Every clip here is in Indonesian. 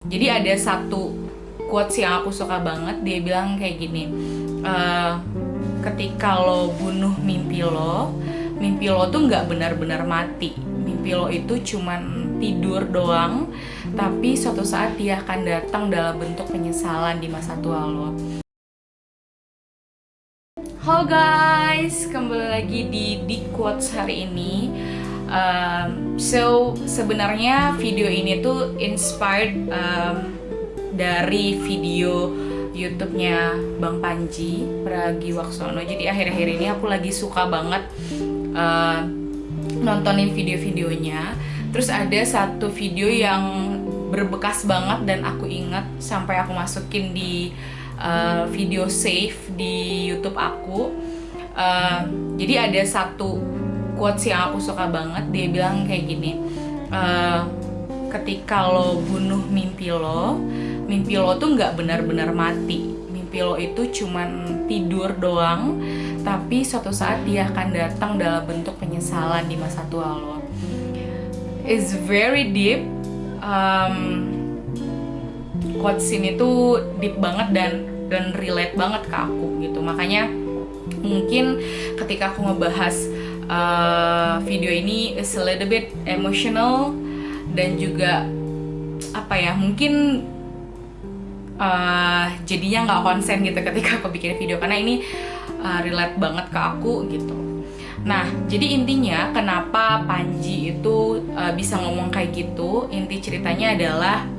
Jadi ada satu quotes yang aku suka banget, dia bilang kayak gini, ketika lo bunuh mimpi lo tuh nggak benar-benar mati. Mimpi lo itu cuman tidur doang, tapi suatu saat dia akan datang dalam bentuk penyesalan di masa tua lo. Halo guys, kembali lagi di Quotes hari ini. Sebenarnya video ini tuh inspired dari video YouTube-nya Bang Panji Pragiwaksono. Jadi akhir-akhir ini aku lagi suka banget nontonin video-videonya. Terus ada satu video yang berbekas banget dan aku ingat sampai aku masukin di video save di YouTube aku. Jadi ada satu quotes yang aku suka banget, dia bilang kayak gini, ketika lo bunuh mimpi lo tuh nggak benar-benar mati. Mimpi lo itu cuman tidur doang, tapi suatu saat dia akan datang dalam bentuk penyesalan di masa tua lo. It's very deep. Quotes ini tuh deep banget dan relate banget ke aku gitu. Makanya mungkin ketika aku ngebahas video ini is a little bit emotional dan juga apa ya, mungkin jadinya nggak konsen gitu ketika aku bikin video, karena ini relate banget ke aku gitu. Nah, jadi intinya kenapa Panji itu bisa ngomong kayak gitu, inti ceritanya adalah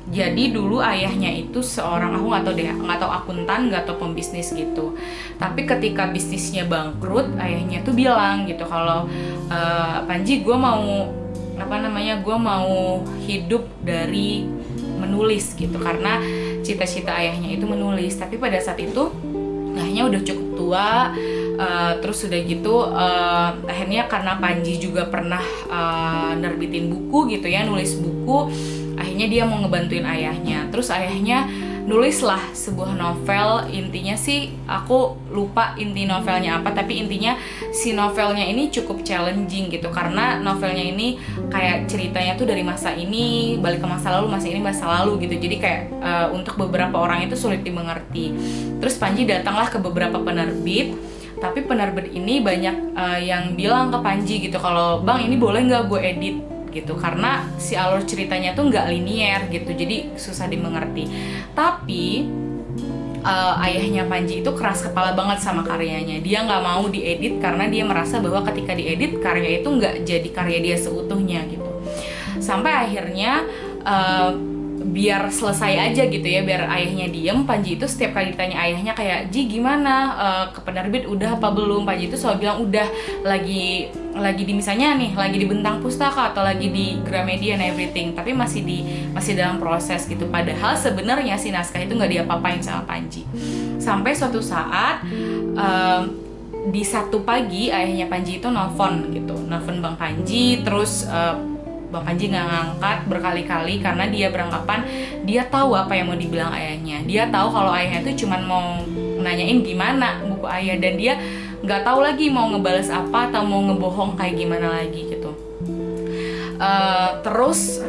jadi dulu ayahnya itu seorang, aku nggak tahu akuntan, nggak tahu pembisnis gitu. Tapi ketika bisnisnya bangkrut, ayahnya tuh bilang gitu kalau Panji, gue mau hidup dari menulis gitu, karena cita-cita ayahnya itu menulis. Tapi pada saat itu ayahnya udah cukup tua. Terus udah gitu akhirnya karena Panji juga pernah nerbitin buku gitu ya, nulis buku, akhirnya dia mau ngebantuin ayahnya. Terus ayahnya nulislah sebuah novel. Intinya sih aku lupa inti novelnya apa, tapi intinya si novelnya ini cukup challenging gitu, karena novelnya ini kayak ceritanya tuh dari masa ini balik ke masa lalu, masa ini masa lalu gitu. Jadi kayak untuk beberapa orang itu sulit dimengerti. Terus Panji datanglah ke beberapa penerbit, tapi penerbit ini banyak yang bilang ke Panji gitu kalau, bang ini boleh nggak gue edit gitu, karena si alur ceritanya tuh nggak linier gitu, jadi susah dimengerti. Tapi ayahnya Panji itu keras kepala banget sama karyanya. Dia nggak mau diedit karena dia merasa bahwa ketika diedit karya itu nggak jadi karya dia seutuhnya gitu. Sampai akhirnya biar selesai aja gitu ya, biar ayahnya diem, Panji itu setiap kali ditanya ayahnya kayak, Ji gimana, ke penerbit udah apa belum, Panji itu selalu bilang udah, lagi di misalnya nih lagi di Bentang Pustaka atau lagi di Gramedia and everything, tapi masih dalam proses gitu. Padahal sebenarnya si naskah itu nggak diapa-apain sama Panji. Sampai suatu saat di satu pagi ayahnya Panji itu nelfon Bang Panji. Terus Bang Panji nggak ngangkat berkali-kali karena dia beranggapan dia tahu apa yang mau dibilang ayahnya. Dia tahu kalau ayahnya itu cuma mau nanyain gimana buku ayah, dan dia nggak tahu lagi mau ngebales apa atau mau ngebohong kayak gimana lagi gitu. Terus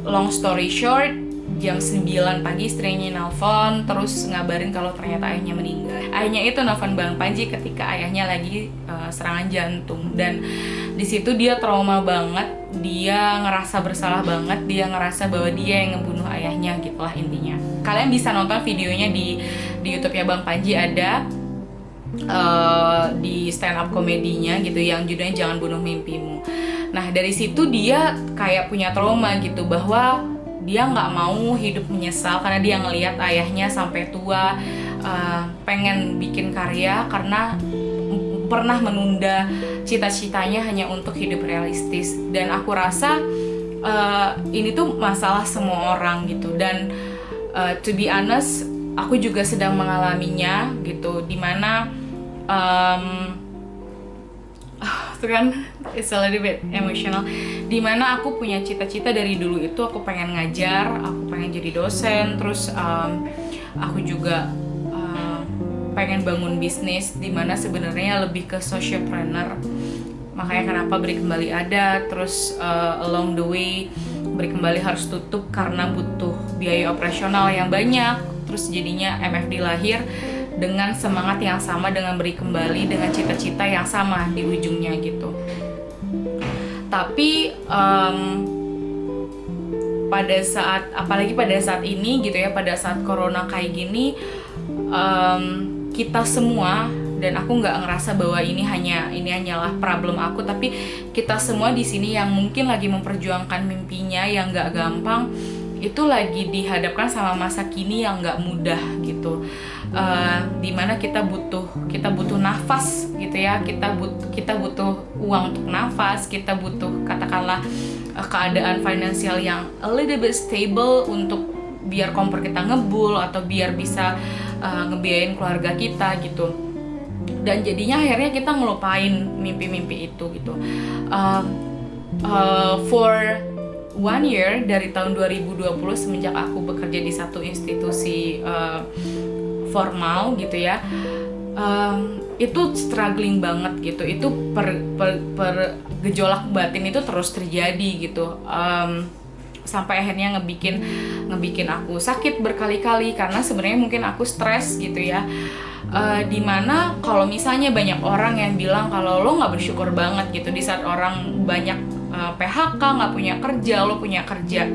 long story short, jam 9 pagi istrinya nelfon terus ngabarin kalau ternyata ayahnya meninggal. Ayahnya itu nelfon Bang Panji ketika ayahnya lagi serangan jantung, dan di situ dia trauma banget, dia ngerasa bersalah banget, dia ngerasa bahwa dia yang ngebunuh ayahnya gitulah intinya. Kalian bisa nonton videonya di YouTube-nya Bang Panji, ada di stand up komedinya gitu yang judulnya Jangan Bunuh Mimpimu. Nah dari situ dia kayak punya trauma gitu, bahwa dia nggak mau hidup menyesal karena dia ngelihat ayahnya sampai tua pengen bikin karya karena pernah menunda cita-citanya hanya untuk hidup realistis. Dan aku rasa ini tuh masalah semua orang gitu, dan to be honest aku juga sedang mengalaminya gitu, dimana itu kan it's a little bit emotional, dimana aku punya cita-cita dari dulu itu, aku pengen ngajar, aku pengen jadi dosen, terus aku juga pengen bangun bisnis dimana sebenarnya lebih ke socialpreneur. Makanya kenapa Beri Kembali ada. Terus along the way Beri Kembali harus tutup karena butuh biaya operasional yang banyak. Terus jadinya MFD lahir dengan semangat yang sama, dengan Beri Kembali, dengan cita-cita yang sama di ujungnya gitu. Tapi apalagi pada saat ini gitu ya, pada saat corona kayak gini, kita semua, dan aku nggak ngerasa bahwa ini hanyalah problem aku, tapi kita semua di sini yang mungkin lagi memperjuangkan mimpinya yang nggak gampang, itu lagi dihadapkan sama masa kini yang nggak mudah gitu. Dimana kita butuh nafas gitu ya, kita butuh uang untuk nafas, kita butuh katakanlah keadaan finansial yang a little bit stable untuk biar kompor kita ngebul atau biar bisa ngebiayain keluarga kita gitu. Dan jadinya akhirnya kita ngelupain mimpi-mimpi itu gitu. For 1 year, dari tahun 2020 semenjak aku bekerja di satu institusi formal gitu ya, itu struggling banget gitu. Itu per gejolak batin itu terus terjadi gitu, sampai akhirnya ngebikin aku sakit berkali-kali karena sebenarnya mungkin aku stres gitu ya. Dimana kalau misalnya banyak orang yang bilang kalau lo nggak bersyukur banget gitu di saat orang banyak PHK, nggak punya kerja, lo punya kerja.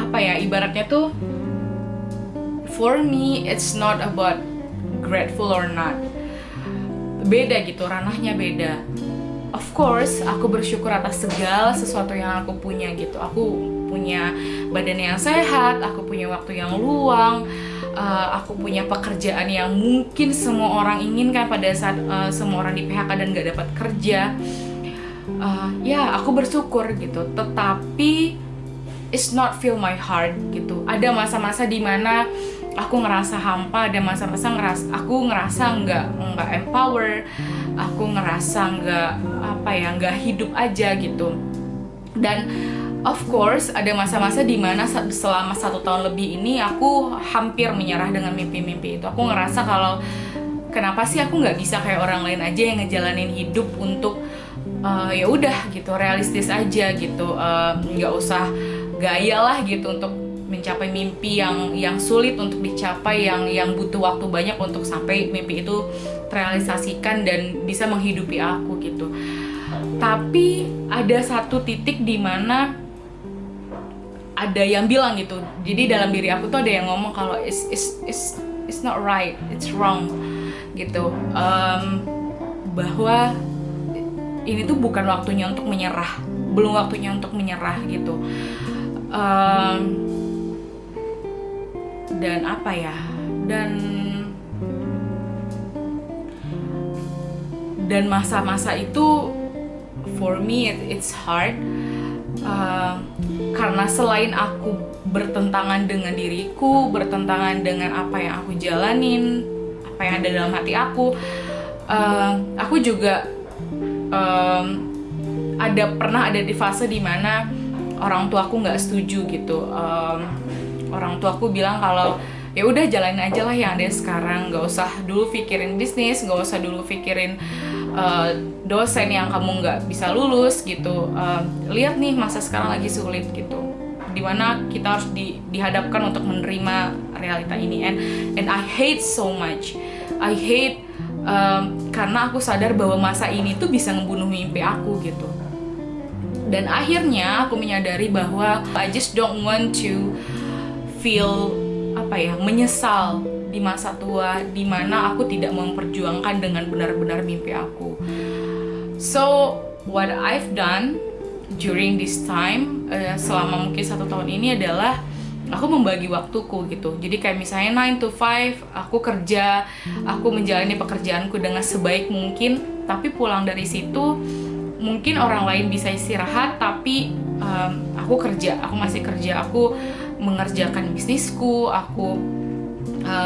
Apa ya, ibaratnya tuh, for me it's not about grateful or not. Beda gitu, ranahnya beda. Of course, aku bersyukur atas segala sesuatu yang aku punya gitu. Aku punya badan yang sehat, aku punya waktu yang luang, aku punya pekerjaan yang mungkin semua orang inginkan pada saat semua orang di PHK dan gak dapat kerja. Ya, aku bersyukur gitu. Tetapi it's not fill my heart gitu. Ada masa-masa dimana aku ngerasa hampa, ada masa-masa aku ngerasa nggak empower, aku ngerasa nggak hidup aja gitu. Dan of course ada masa-masa dimana selama 1 tahun lebih ini aku hampir menyerah dengan mimpi-mimpi itu. Aku ngerasa kalau kenapa sih aku nggak bisa kayak orang lain aja yang ngejalanin hidup untuk ya udah gitu, realistis aja gitu, nggak usah gaya lah gitu untuk mencapai mimpi yang sulit untuk dicapai, yang butuh waktu banyak untuk sampai mimpi itu terrealisasikan dan bisa menghidupi aku gitu. Tapi ada satu titik di mana ada yang bilang gitu. Jadi dalam diri aku tuh ada yang ngomong kalau it's not right, it's wrong gitu. Bahwa ini tuh bukan waktunya untuk menyerah, belum waktunya untuk menyerah gitu. Dan apa ya, dan masa-masa itu for me it's hard, karena selain aku bertentangan dengan diriku, bertentangan dengan apa yang aku jalanin, apa yang ada dalam hati aku juga pernah ada di fase dimana orang tua aku nggak setuju gitu. Orang tua aku bilang kalau ya udah jalanin aja lah yang ada sekarang, nggak usah dulu pikirin bisnis, nggak usah dulu pikirin dosen yang kamu nggak bisa lulus gitu. Lihat nih masa sekarang lagi sulit gitu, dimana kita harus dihadapkan untuk menerima realita ini. And I hate so much. I hate karena aku sadar bahwa masa ini tuh bisa ngebunuh mimpi aku gitu. Dan akhirnya aku menyadari bahwa I just don't want to feel menyesal di masa tua di mana aku tidak memperjuangkan dengan benar-benar mimpi aku. So what I've done during this time, selama mungkin 1 tahun ini adalah aku membagi waktuku gitu. Jadi kayak misalnya 9 to 5 aku kerja, aku menjalani pekerjaanku dengan sebaik mungkin, tapi pulang dari situ mungkin orang lain bisa istirahat, tapi aku masih kerja, aku mengerjakan bisnisku, aku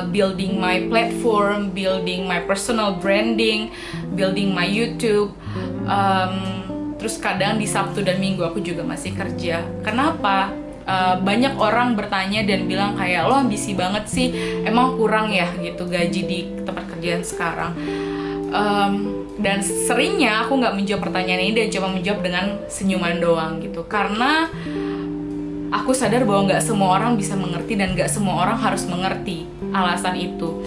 building my platform, building my personal branding, building my YouTube. Terus kadang di Sabtu dan Minggu aku juga masih kerja. Kenapa? Banyak orang bertanya dan bilang kayak, lo ambisi banget sih, emang kurang ya gitu gaji di tempat kerjaan sekarang. Dan seringnya aku nggak menjawab pertanyaan ini dan cuma menjawab dengan senyuman doang gitu, karena aku sadar bahwa nggak semua orang bisa mengerti dan nggak semua orang harus mengerti alasan itu.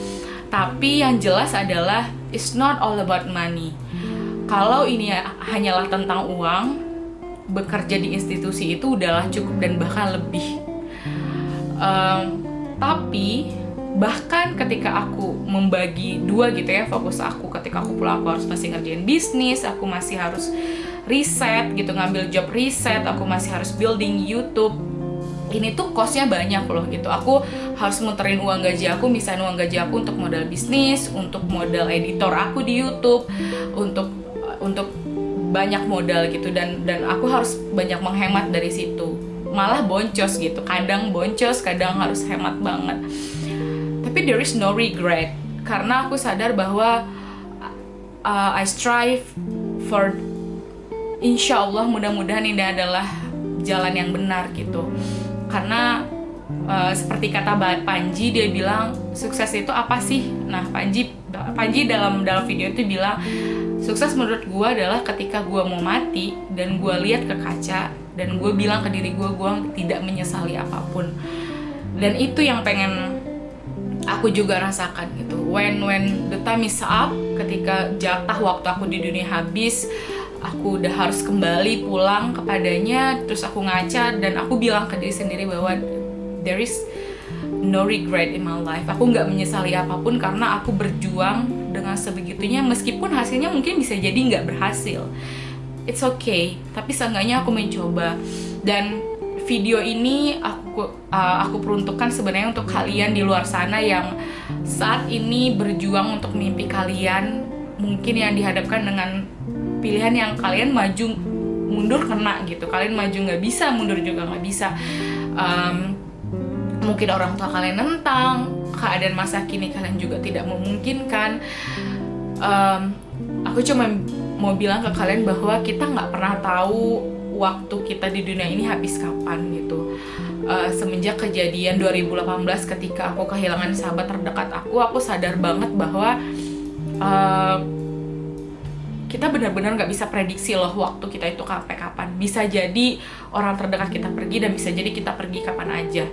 Tapi yang jelas adalah it's not all about money. Kalau ini hanyalah tentang uang, bekerja di institusi itu udahlah cukup dan bahkan lebih. Tapi bahkan ketika aku membagi dua gitu ya, fokus aku ketika aku pulang, aku harus masih ngerjain bisnis, aku masih harus riset gitu, ngambil job riset, aku masih harus building YouTube. Ini tuh costnya banyak loh gitu. Aku harus muterin uang gaji aku, misalnya uang gaji aku untuk modal bisnis, untuk modal editor aku di YouTube, untuk banyak modal gitu, dan aku harus banyak menghemat dari situ. Malah boncos gitu, kadang boncos, kadang harus hemat banget. Tapi there is no regret, karena aku sadar bahwa I strive for, insya Allah mudah-mudahan ini adalah jalan yang benar gitu. Karena seperti kata Panji, dia bilang sukses itu apa sih? Nah Panji dalam video itu bilang sukses menurut gue adalah ketika gue mau mati dan gue lihat ke kaca dan gue bilang ke diri gue tidak menyesali apapun. Dan itu yang pengen aku juga rasakan gitu. When the time is up, ketika jatah waktu aku di dunia habis, aku udah harus kembali pulang kepadanya, terus aku ngaca dan aku bilang ke diri sendiri bahwa there is no regret in my life. Aku nggak menyesali apapun karena aku berjuang dengan sebegitunya, meskipun hasilnya mungkin bisa jadi nggak berhasil. It's okay, tapi seenggaknya aku mencoba. Dan video ini aku peruntukkan sebenarnya untuk kalian di luar sana yang saat ini berjuang untuk mimpi kalian, mungkin yang dihadapkan dengan pilihan yang kalian maju mundur kena gitu, kalian maju nggak bisa, mundur juga nggak bisa. Mungkin orang tua kalian nentang, keadaan masa kini kalian juga tidak memungkinkan. Aku cuma mau bilang ke kalian bahwa kita nggak pernah tahu waktu kita di dunia ini habis kapan gitu. Semenjak kejadian 2018 ketika aku kehilangan sahabat terdekat aku sadar banget bahwa kita benar-benar nggak bisa prediksi loh waktu kita itu sampai kapan. Bisa jadi orang terdekat kita pergi dan bisa jadi kita pergi kapan aja.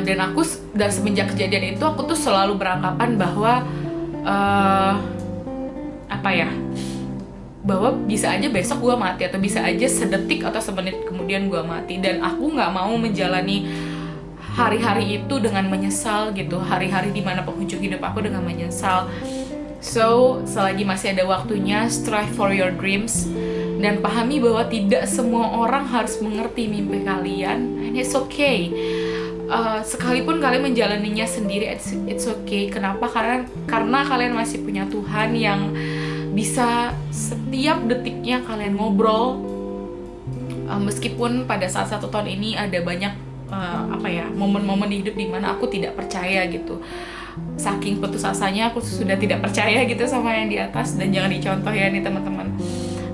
Dan semenjak kejadian itu aku tuh selalu beranggapan bahwa bahwa bisa aja besok gue mati, atau bisa aja sedetik atau semenit kemudian gue mati. Dan aku nggak mau menjalani hari-hari itu dengan menyesal gitu, hari-hari dimana penghujung hidup aku dengan menyesal. So, selagi masih ada waktunya, strive for your dreams, dan pahami bahwa tidak semua orang harus mengerti mimpi kalian, and it's okay. Sekalipun kalian menjalaninya sendiri, it's okay. Kenapa? Karena kalian masih punya Tuhan yang bisa setiap detiknya kalian ngobrol. Meskipun pada saat 1 tahun ini ada banyak momen-momen di hidup dimana aku tidak percaya gitu, saking putus asanya aku sudah tidak percaya gitu sama yang di atas. Dan jangan dicontoh ya nih teman-teman,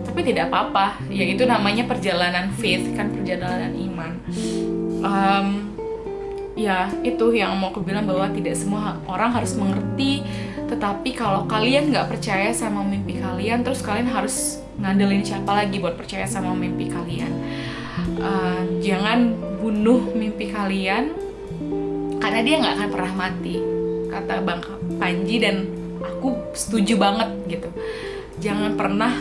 tapi tidak apa-apa, ya itu namanya perjalanan faith kan, perjalanan iman. Ya itu yang mau aku bilang, bahwa tidak semua orang harus mengerti. Tetapi kalau kalian nggak percaya sama mimpi kalian, terus kalian harus ngandelin siapa lagi buat percaya sama mimpi kalian? Jangan bunuh mimpi kalian, karena dia nggak akan pernah mati, kata Bang Panji, dan aku setuju banget gitu. Jangan pernah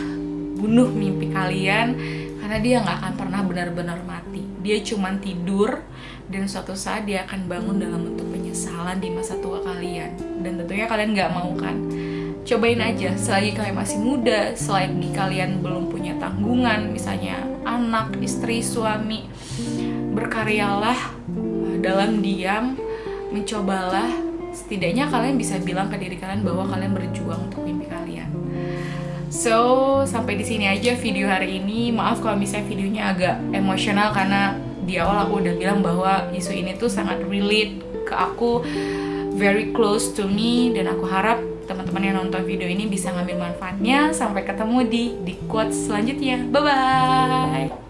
bunuh mimpi kalian, karena dia nggak akan pernah benar-benar mati. Dia cuma tidur, dan suatu saat dia akan bangun dalam bentuk penyesalan di masa tua kalian. Dan tentunya kalian nggak mau kan? Cobain aja, selagi kalian masih muda, selagi kalian belum punya tanggungan, misalnya anak, istri, suami, berkaryalah dalam diam, mencobalah. Setidaknya kalian bisa bilang ke diri kalian bahwa kalian berjuang untuk mimpi kalian. So, sampai di sini aja video hari ini. Maaf kalau misalnya videonya agak emosional, karena di awal aku udah bilang bahwa isu ini tuh sangat relate ke aku, very close to me, dan aku harap teman-teman yang nonton video ini bisa ngambil manfaatnya. Sampai ketemu di quotes selanjutnya. Bye bye.